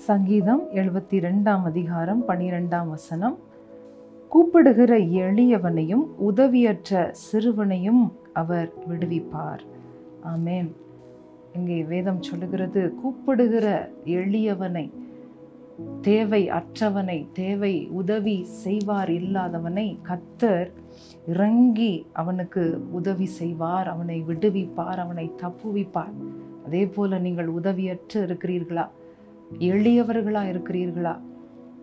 சங்கீதம் 72 அதிகாரம் 12 கூப்பிடுகிற எளியவனையும் உதவியற்ற சிறுவனையும் அவர் விடுவிப்பார். ஆமென். இங்கே வேதம் சொல்லுகிறது, கூப்பிடுகிற எளியவனை, தேவை அற்றவனை, தேவை உதவி செய்வார் இல்லாதவனை கர்த்தர் இறங்கி அவனுக்கு உதவி செய்வார், அவனை விடுவிப்பார், அவனை தப்புவிப்பார். அதே போல நீங்கள் உதவியற்று இருக்கிறீர்களா, எளியவர்களா இருக்கிறீர்களா?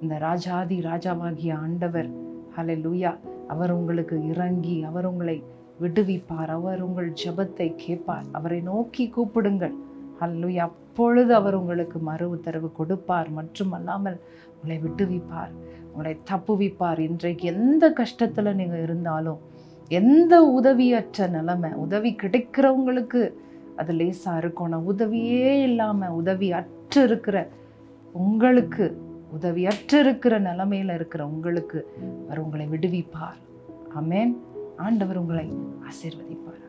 இந்த ராஜாதி ராஜாவாகிய ஆண்டவர் ஹல்லேலூயா, அவர் உங்களுக்கு இறங்கி அவர் உங்களை விடுவிப்பார். அவர் உங்கள் ஜெபத்தை கேட்பார். அவரை நோக்கி கூப்பிடுங்கள். ஹல்லேலூயா. அப்பொழுது அவர் உங்களுக்கு மறு உத்தரவு கொடுப்பார். மட்டுமல்லாமல் உங்களை விடுவிப்பார், உங்களை தப்புவிப்பார். இன்றைக்கு எந்த கஷ்டத்தில் நீங்கள் இருந்தாலும், எந்த உதவியற்ற நிலைமை, உதவி கிடைக்கிறவங்களுக்கு அது லேசாக இருக்கணும். உதவியே இல்லாமல் உதவி அற்று இருக்கிற உங்களுக்கு, உதவியற்று இருக்கிற நிலைமையில் இருக்கிற உங்களுக்கு அவர் உங்களை விடுவிப்பார். ஆமென். ஆண்டவர் உங்களை ஆசீர்வதிப்பார்.